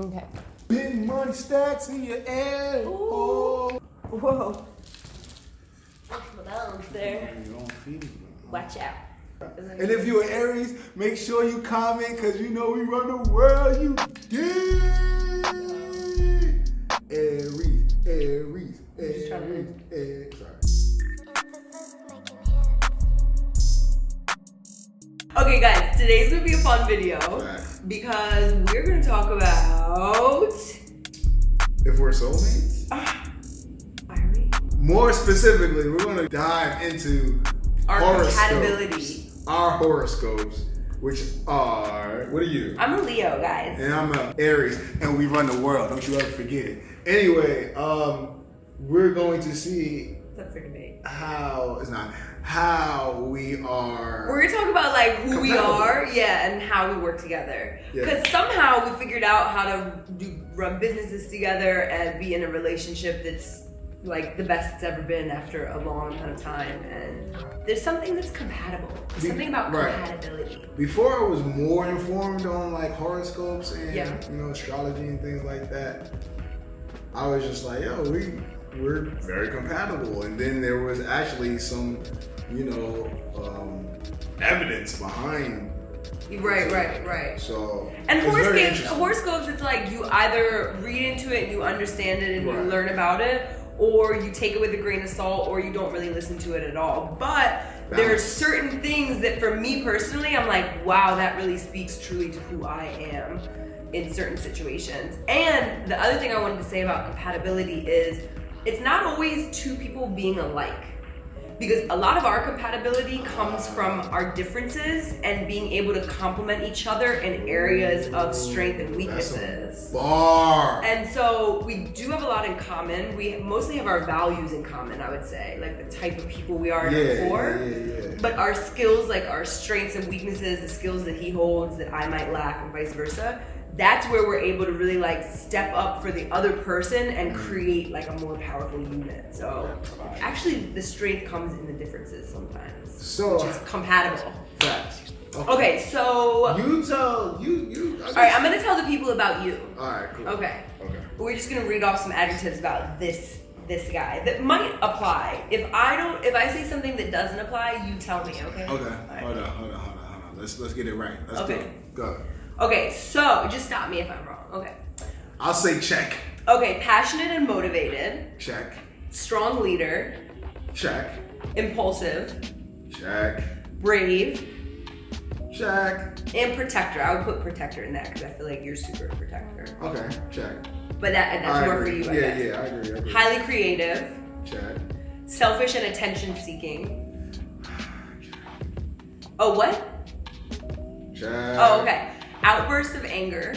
Okay. Big money stacks in your air. Ooh. Whoa. Watch my balance there. Watch out. And if you're an Aries, make sure you comment, because you know we run the world, you dig? Aries, Aries, Aries, Aries. Sorry. Okay guys, today's gonna be a fun video because we're gonna talk about... If we're soulmates? Are we? More specifically, we're gonna dive into Our horoscopes. compatibility. Our horoscopes, which are, what are you? I'm a Leo, guys. And I'm an Aries, and we run the world. Don't you ever forget it. Anyway, we're going to see That's for debate. how we are. We're gonna talk about like who we compatible. are, yeah, and how we work together. Yeah. Because somehow we figured out how to run businesses together and be in a relationship that's like the best it's ever been after a long amount of time. And there's something that's compatible. There's something about compatibility. Before I was more informed on like horoscopes and Yeah. you know, astrology and things like that, I was just like, yo, we're very compatible. And then there was actually some, you know, evidence behind. Right. So And it's very horoscopes, it's like you either read into it and you understand it and you Right. learn about it, or you take it with a grain of salt, or you don't really listen to it at all. But there are certain things that for me personally, I'm like, wow, that really speaks truly to who I am in certain situations. And the other thing I wanted to say about compatibility is it's not always two people being alike. Because a lot of our compatibility comes from our differences and being able to complement each other in areas of strength and weaknesses. Bar. And so we do have a lot in common. We mostly have our values in common, I would say, like the type of people we are at our core. Yeah. But our skills, like our strengths and weaknesses, the skills that he holds that I might lack and vice versa, that's where we're able to really like step up for the other person and create like a more powerful unit. So actually the strength comes in the differences sometimes, which is compatible. Facts. Okay, so You tell you. all right, I'm gonna tell the people about you. All right, cool. Okay. We're just gonna read off some adjectives about this guy that might apply. If I say something that doesn't apply, you tell me, okay? Okay. Right. Hold on. Let's get it right. Let's go. Okay, so just stop me if I'm wrong. Okay. I'll say check. Okay, passionate and motivated. Check. Strong leader. Check. Impulsive. Check. Brave. Check. And protector. I would put protector in that because I feel like you're super protector. Okay. Check. But that's more for you, I guess. Yeah, I agree. Highly creative. Check. Selfish and attention seeking. Oh, what? Check. Oh, okay. Outbursts of anger.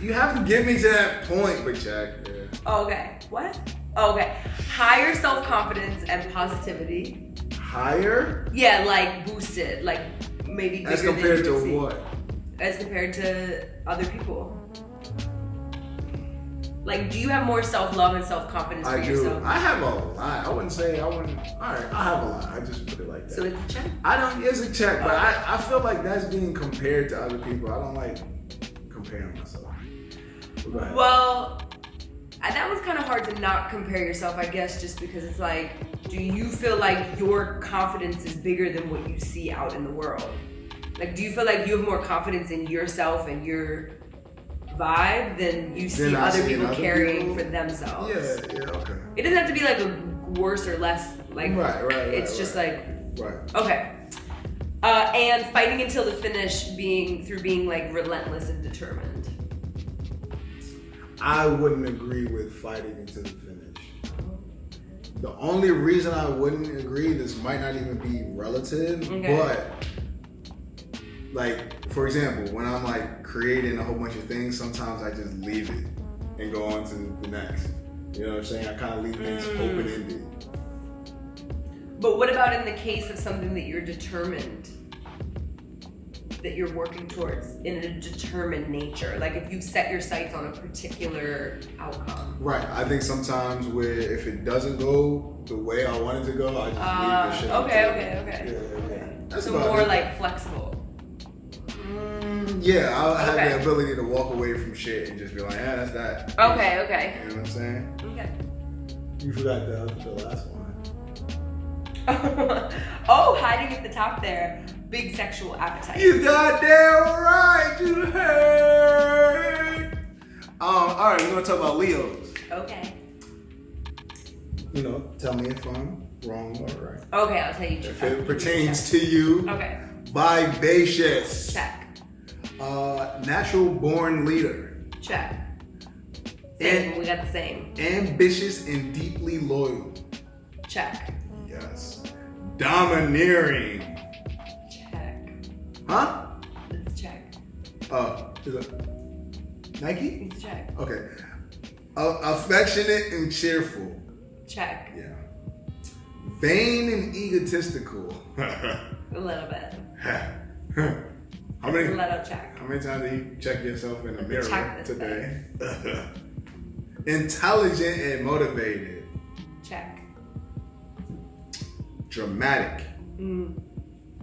You have to get me to that point, but check. Yeah. Oh, okay. What? Oh, okay. Higher self-confidence and positivity. Higher? Yeah, like boosted, like maybe bigger As compared than you would to see. what? As compared to other people. Like, do you have more self-love and self-confidence for I do. yourself? I have a lot. I have a lot. I just put it like that. So it's a check? It's a check, but I feel like that's being compared to other people. I don't like comparing myself. Go ahead. Well, that was kind of hard to not compare yourself, I guess, just because it's like, do you feel like your confidence is bigger than what you see out in the world? Like, do you feel like you have more confidence in yourself and your vibe than you see other people carrying for themselves? Yeah, okay. It doesn't have to be like a worse or less, like, Right. it's just like, Right. okay. And fighting until the finish through being like relentless and determined. I wouldn't agree with fighting until the finish. The only reason I wouldn't agree, this might not even be relative, but like, for example, when I'm like creating a whole bunch of things, sometimes I just leave it and go on to the next. You know what I'm saying? I kind of leave things open-ended. But what about in the case of something that you're determined, that you're working towards in a determined nature? Like if you've set your sights on a particular outcome. Right. I think sometimes if it doesn't go the way I want it to go, I just leave the shit. Okay. Yeah. That's So about more it. like flexible. Yeah, I'll have the ability to walk away from shit and just be like, yeah, that's that. Okay. You know what I'm saying? Okay. You forgot the last one. Oh, hiding at the top there. Big sexual appetite. You goddamn right, you heard. All right, we're gonna talk about Leos. Okay. You know, tell me if I'm wrong or right. Okay, I'll tell you. If it pertains to you. Okay. Vivacious. Check. Natural born leader. Check. Same. We got the same. Ambitious and deeply loyal. Check. Yes. Domineering. Check. Huh? Let's check. Is it Nike? Let's check. Okay. Affectionate and cheerful. Check. Yeah. Vain and egotistical. A little bit. How many? A little check. How many times do you check yourself in the mirror check today? Intelligent and motivated. Check. Dramatic.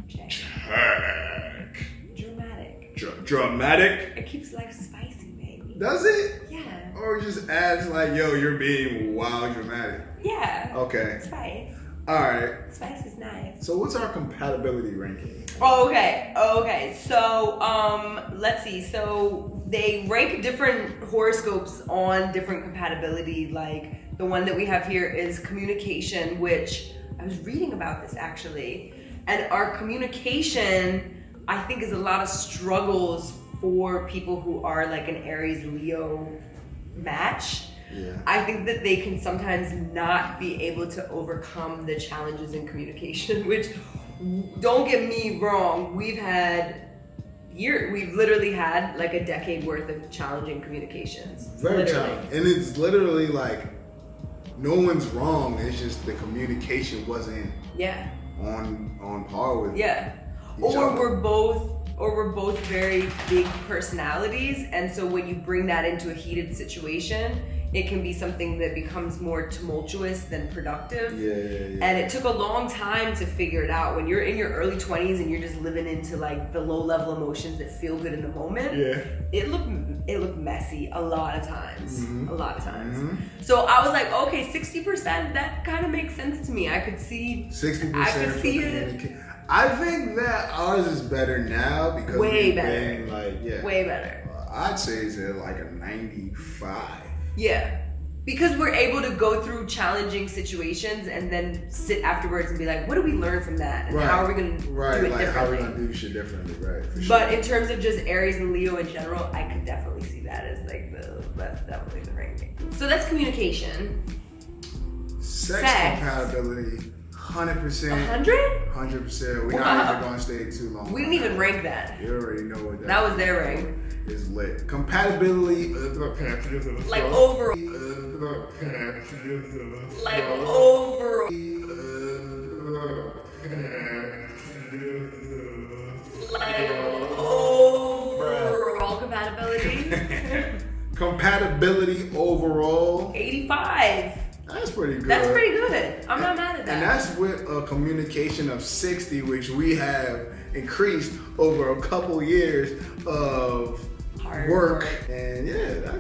Check. Check. Dramatic. Dramatic? It keeps life spicy, baby. Does it? Yeah. Or just adds like, yo, you're being wild dramatic. Yeah. Okay. Spice. Alright. Spice is nice. So what's our compatibility ranking? Okay. So, let's see. So they rank different horoscopes on different compatibility. Like the one that we have here is communication, which I was reading about this actually. And our communication, I think, is a lot of struggles for people who are like an Aries Leo match. Yeah. I think that they can sometimes not be able to overcome the challenges in communication, which, don't get me wrong, we've literally had like a decade worth of challenging communications. Very challenging. And it's literally like, no one's wrong, it's just the communication wasn't on par with each other. We're both very big personalities, and so when you bring that into a heated situation, it can be something that becomes more tumultuous than productive. Yeah. And it took a long time to figure it out. When you're in your early 20s and you're just living into like the low level emotions that feel good in the moment, it looked messy a lot of times. So I was like, okay, 60%, that kind of makes sense to me. I could see 60%. I could see it. I think that ours is better now because way better. Way better. I'd say it's at like a 95. Yeah, because we're able to go through challenging situations and then sit afterwards and be like, what did we learn from that? And how are we going to do it differently? How are we going to do shit differently, right? For but sure. in terms of just Aries and Leo in general, I could definitely see that as like that's definitely the ranking. So that's communication. Sex compatibility, 100%. 100? 100%. We're not even going to stay too long. We didn't even rank that. You already know what that was their rank. Is lit. Compatibility. Like overall. Like overall. Like overall compatibility. Compatibility overall. 85. That's pretty good. That's pretty good. I'm not mad at that. And that's with a communication of 60, which we have increased over a couple years of hard work. And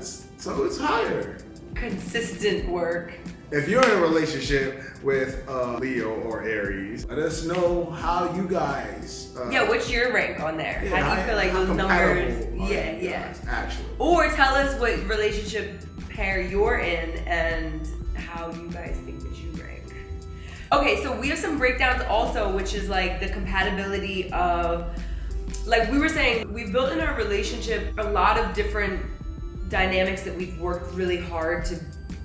so it's higher. Consistent work. If you're in a relationship with Leo or Aries, let us know how you guys. What's your rank on there? How do you feel like those numbers? Actually. Or tell us what relationship pair you're in and how you guys think that you rank. Okay, so we have some breakdowns also, which is like the compatibility of, like we were saying, we've built in our relationship a lot of different dynamics that we've worked really hard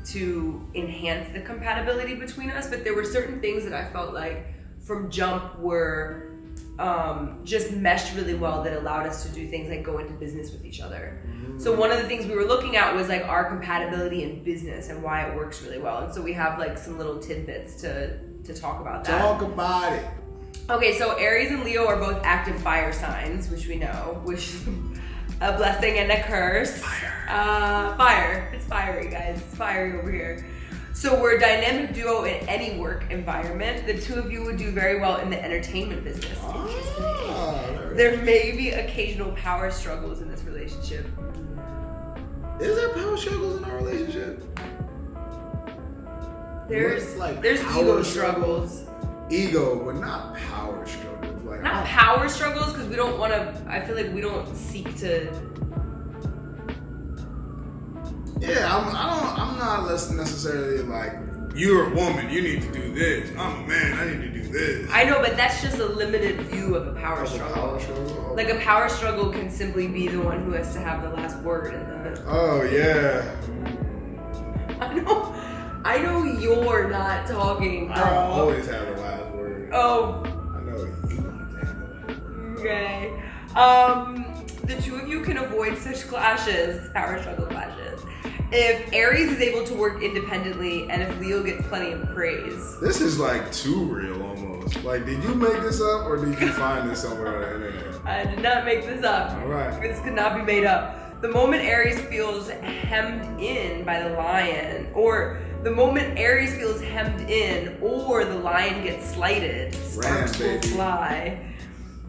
to enhance the compatibility between us, but there were certain things that I felt like from jump were just meshed really well that allowed us to do things like go into business with each other. So one of the things we were looking at was like our compatibility in business and why it works really well. And so we have like some little tidbits to talk about that. Talk about it. Okay, so Aries and Leo are both active fire signs, which we know, which is a blessing and a curse. Fire. Fire. It's fiery, guys. It's fiery over here. So we're a dynamic duo in any work environment. The two of you would do very well in the entertainment business. There may be occasional power struggles in this relationship. Is there power struggles in our relationship? There's ego struggles. Ego, but not power struggles. Like not power struggles, because we don't want to. I feel like we don't seek to. Yeah, I'm not necessarily like, you're a woman, you need to do this. I'm a man, I need to do this. I know, but that's just a limited view of a power struggle. Power struggle? Like a power struggle can simply be the one who has to have the last word in the. Oh yeah. I know you're not talking, girl. I always have the last word. Oh. I know you want to have the last word. Okay. The two of you can avoid such clashes, power struggle clashes, if Aries is able to work independently and if Leo gets plenty of praise. This is like too real almost. Like, did you make this up or did you find this somewhere on the internet? I did not make this up. All right. This could not be made up. The moment Aries feels hemmed in by the lion, or the moment Aries feels hemmed in, or the lion gets slighted, sparks will fly.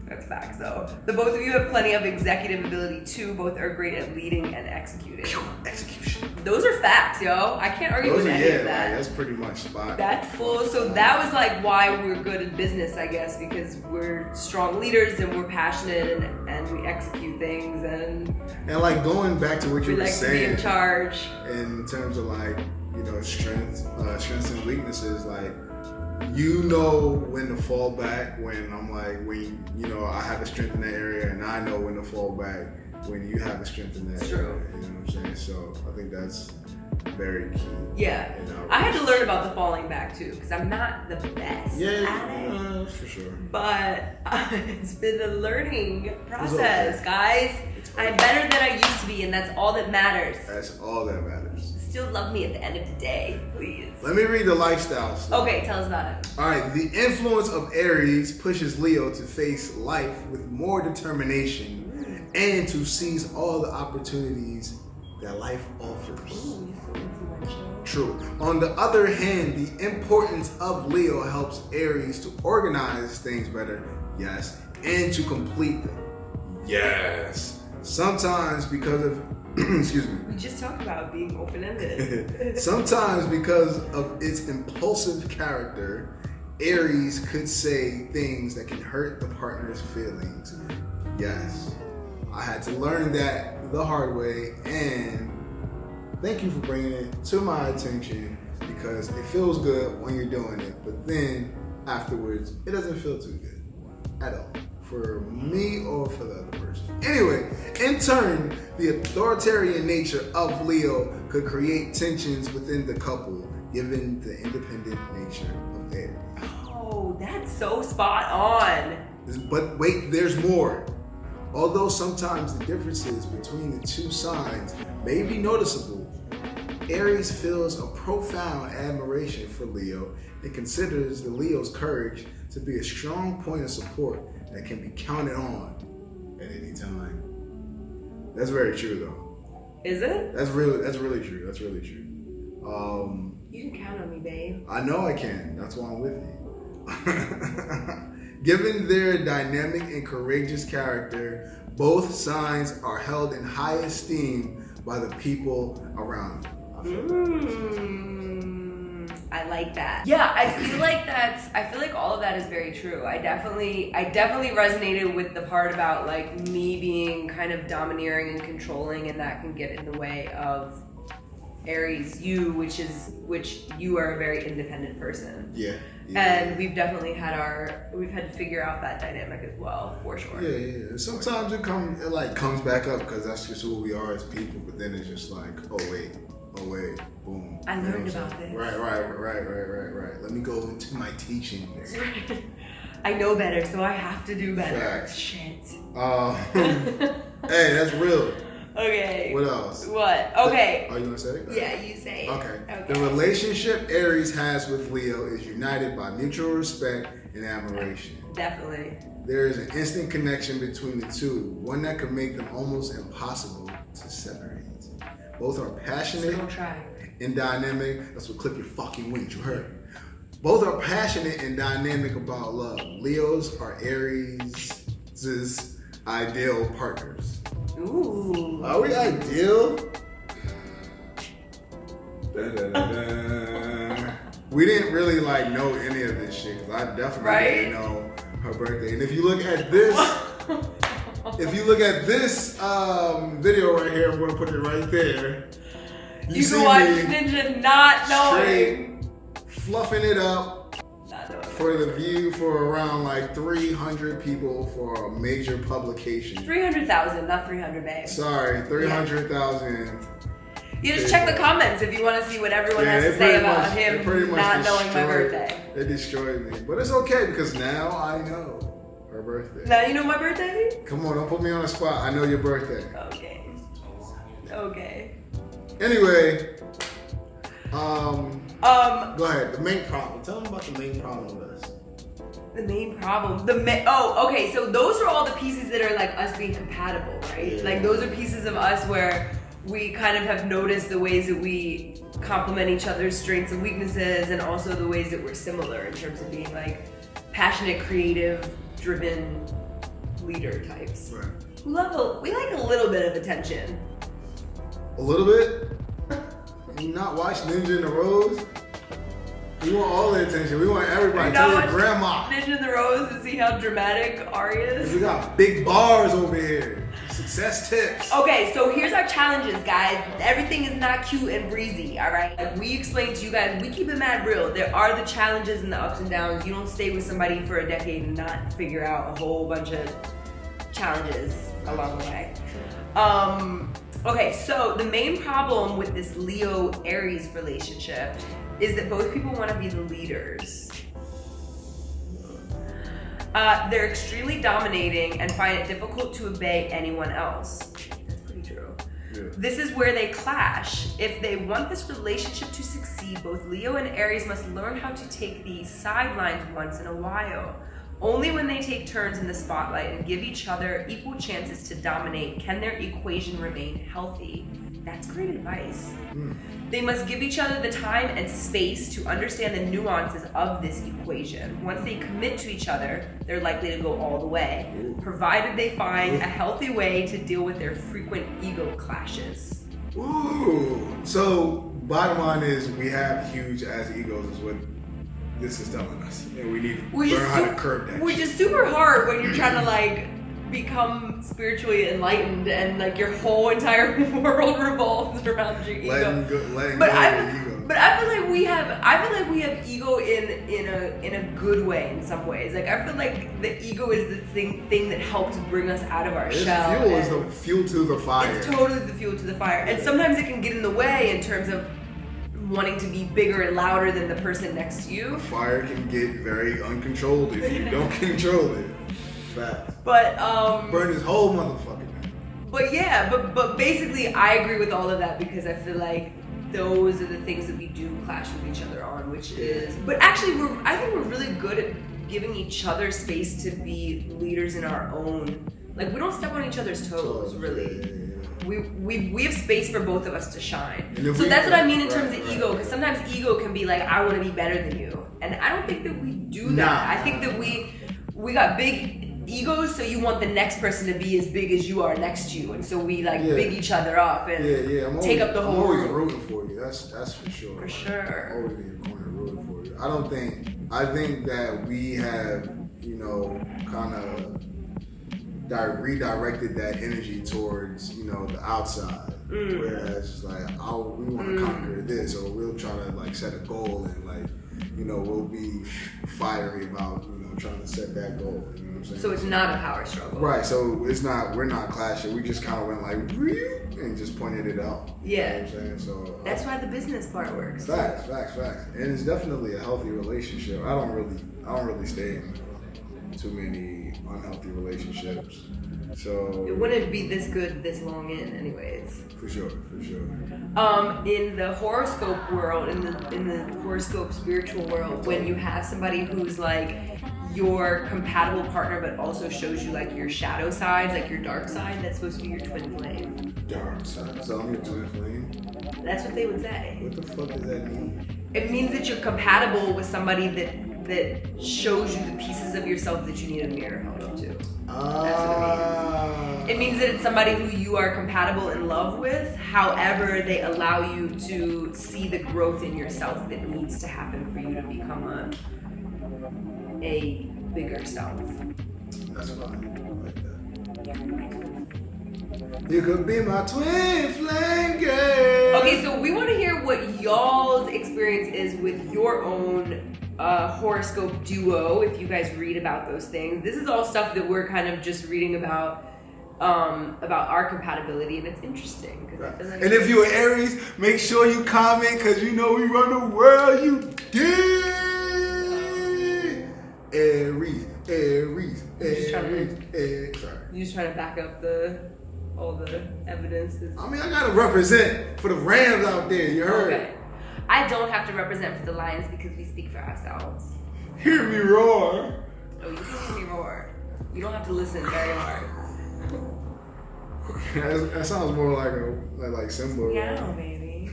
That's facts, though. The both of you have plenty of executive ability, too. Both are great at leading and executing. Execution. Those are facts, yo. I can't argue with any of that. Like, that's pretty much spot. That's full. So that was like why we're good at business, I guess, because we're strong leaders and we're passionate and we execute things and like going back to what you were saying, to be in charge. In terms of like, you know, strengths and weaknesses, like, you know when to fall back when I'm like, when, you know, I have a strength in that area, and I know when to fall back when you have a strength in that area. You know what I'm saying? So I think that's very key. Yeah. I had to learn about the falling back too, because I'm not the best at it. For sure. But it's been a learning process, guys. I'm better than I used to be, and that's all that matters. That's all that matters. Still love me at the end of the day, please. Let me read the lifestyle stuff. Okay, tell us about it. All right, the influence of Aries pushes Leo to face life with more determination and to seize all the opportunities that life offers. True. On the other hand, the importance of Leo helps Aries to organize things better, yes, and to complete them, yes. Sometimes because of excuse me. We just talked about being open-ended. Sometimes because of its impulsive character, Aries could say things that can hurt the partner's feelings. Yes. I had to learn that the hard way, and thank you for bringing it to my attention, because it feels good when you're doing it, but then afterwards, it doesn't feel too good at all. For me or for the other person. Anyway, in turn, the authoritarian nature of Leo could create tensions within the couple, given the independent nature of Aries. Oh, that's so spot on. But wait, there's more. Although sometimes the differences between the two signs may be noticeable, Aries feels a profound admiration for Leo and considers the Leo's courage to be a strong point of support that can be counted on at any time. That's very true, though. Is it? That's really true. That's really true. You can count on me, babe. I know I can. That's why I'm with you. Given their dynamic and courageous character, both signs are held in high esteem by the people around them. I like that. Yeah, I feel like all of that is very true. I definitely resonated with the part about like me being kind of domineering and controlling, and that can get in the way of Aries, which you are a very independent person. Yeah. And we've definitely had to figure out that dynamic as well, for sure. Yeah. Sometimes it comes back up because that's just who we are as people, but then it's just like, oh wait, boom. I learned about this. Right. Let me go into my teachings. I know better, so I have to do better. Facts. Shit. Hey, that's real. Okay. What else? What? Okay. Are you gonna say it? Yeah, you say it. Okay. The relationship Aries has with Leo is united by mutual respect and admiration. Definitely. There is an instant connection between the two, one that could make them almost impossible to separate. Both are passionate and dynamic. That's what clip your fucking wings, you heard. Both are passionate and dynamic about love. Leos are Aries' ideal partners. Ooh. Are we ideal? Da-da-da-da. We didn't really like know any of this shit because I definitely didn't know her birthday. And if you look at this, video right here, I'm gonna put it right there. You can watch Nenjah not knowing, fluffing it up for the view for around like 300 people for a major publication. 300,000, not 300, babe. Sorry, 300,000. You just check the comments if you want to see what everyone has to say about him not knowing my birthday. They destroyed me. But it's okay because now I know her birthday. Now you know my birthday? Come on, don't put me on the spot. I know your birthday. Okay. Anyway, go ahead. The main problem. Tell them about the main problem with us. The main problem. Okay. So those are all the pieces that are like us being compatible, right? Yeah. Like those are pieces of us where we kind of have noticed the ways that we complement each other's strengths and weaknesses, and also the ways that we're similar in terms of being like passionate, creative, driven leader types. Right. We like a little bit of attention. A little bit? You not watch Nenjah Rose? We want all the attention. We want everybody. Tell your grandma. Nenjah Rose and see how dramatic Ari is. We got big bars over here. Success tips. Okay, so here's our challenges, guys. Everything is not cute and breezy, all right? Like we explained to you guys, we keep it mad real. There are the challenges and the ups and downs. You don't stay with somebody for a decade and not figure out a whole bunch of challenges along the way. Okay, so the main problem with this Leo-Aries relationship is that both people want to be the leaders. They're extremely dominating and find it difficult to obey anyone else. That's pretty true. Yeah. This is where they clash. If they want this relationship to succeed, both Leo and Aries must learn how to take the sidelines once in a while. Only when they take turns in the spotlight and give each other equal chances to dominate can their equation remain healthy. That's great advice. They must give each other the time and space to understand the nuances of this equation. Once they commit to each other, they're likely to go all the way, provided they find a healthy way to deal with their frequent ego clashes. Ooh. So, bottom line is we have huge ass egos is what this is telling us. And we need to learn how to curb that. Which is super hard when you're trying to like become spiritually enlightened and like your whole entire world revolves around your ego. Letting go of ego. But I feel like we have ego in a good way in some ways. Like I feel like the ego is the thing that helps bring us out of our shell. Fuel is the fuel to the fire. It's totally the fuel to the fire. And sometimes it can get in the way in terms of wanting to be bigger and louder than the person next to you. The fire can get very uncontrolled if you don't control it. Facts. But burn this whole motherfucker down. But yeah, but basically I agree with all of that because I feel like those are the things that we do clash with each other on, which is. But actually, I think we're really good at giving each other space to be leaders in our own. Like we don't step on each other's toes, really. We have space for both of us to shine. So that's what I mean in terms of ego, because sometimes ego can be like, I want to be better than you, and I don't think that we do that. I think that we got big egos, so you want the next person to be as big as you are next to you, and so we like big each other up and take up the whole room. I'm always rooting for you. That's for sure. For sure. I'm always in your corner rooting for you. I think that we have, kind of redirected that energy towards, the outside. Whereas it's like, we want to conquer this, or we'll try to like set a goal and like, we'll be fiery about, trying to set that goal. You know what I'm saying? So it's not a power struggle. Right. So we're not clashing. We just kind of went like, and just pointed it out. Yeah. You know what I'm saying? So that's why the business part works. Facts. And it's definitely a healthy relationship. I don't really stay in too many unhealthy relationships. So it wouldn't be this good this long in anyways. For sure. In the horoscope world, in the horoscope spiritual world, when you have somebody who's like your compatible partner but also shows you like your shadow sides, like your dark side, that's supposed to be your twin flame. Dark side. So I'm your twin flame. That's what they would say. What the fuck does that mean? It means that you're compatible with somebody that shows you the pieces of yourself that you need a mirror held up to. That's what it means. It means that it's somebody who you are compatible in love with. However, they allow you to see the growth in yourself that needs to happen for you to become a bigger self. That's fine. I like that. You could be my twin flame girl. Okay, so we want to hear what y'all's experience is with your own horoscope duo, if you guys read about those things. This is all stuff that we're kind of just reading about our compatibility, and it's interesting. And if you're Aries, make sure you comment, because you know we run the world, you dig. Aries. Sorry. You just trying to back up all the evidence. I mean, I gotta represent for the Rams out there, you heard? Okay. I don't have to represent for the Lions because we speak for ourselves. Hear me roar. Oh, you can hear me roar. You don't have to listen very hard. That sounds more like Simba. Meow, baby.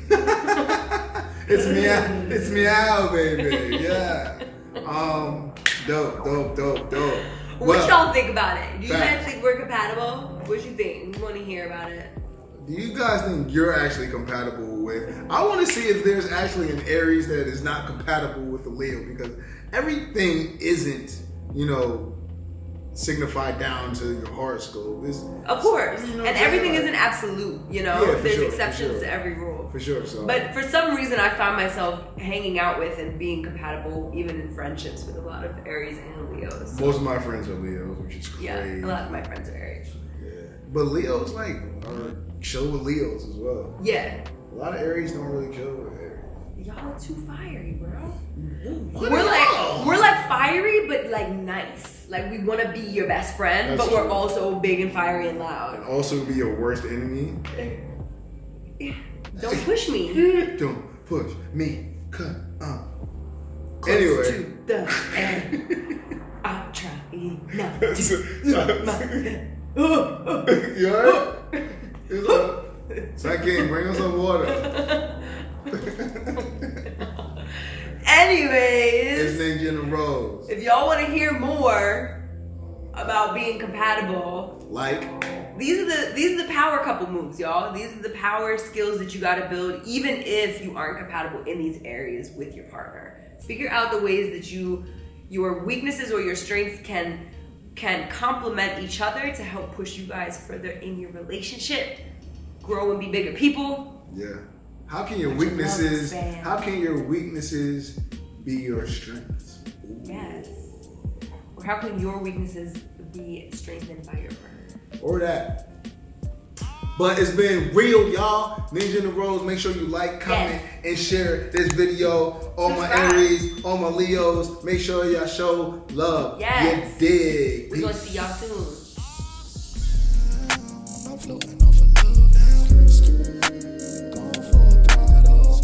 It's meow, baby. Yeah. Dope. What y'all think about it? Do you guys think we're compatible? What you think? We want to hear about it. Do you guys think you're actually compatible with? I want to see if there's actually an Aries that is not compatible with a Leo, because everything isn't, signified down to your horoscope. Of course. And everything isn't absolute, Yeah, there's exceptions to every rule. For sure. So. But for some reason, I found myself hanging out with and being compatible, even in friendships, with a lot of Aries and Leos. Most of my friends are Leos, which is crazy. Yeah, a lot of my friends are Aries. Yeah. But Leos, are chill with Leos as well. Yeah. A lot of Aries don't really chill with Aries. Y'all are too fiery, bro. We're like fiery, but like nice. Like we want to be your best friend, but we're also big and fiery and loud. And also be your worst enemy. Don't push me. Don't push me. Cut up. Close Anyway. to the end. I'm trying not to. You alright? It's up. Second, bring us some water. Anyways, it's Nenjah Rose. If y'all want to hear more about being compatible, these are the power couple moves, y'all. These are the power skills that you got to build, even if you aren't compatible in these areas with your partner. Figure out the ways that your weaknesses or your strengths can complement each other to help push you guys further in your relationship, grow and be bigger people. Yeah. How can your weaknesses be your strengths? Ooh. Yes. Or how can your weaknesses be strengthened by your partner? Or that. But it's been real, y'all. Nenjah Rose, make sure you like, comment, and share this video. All my Aries, all my Leos, make sure y'all show love. Yes. You dig. We're going to see y'all soon. I'm floating off a love down. Going for a bottle.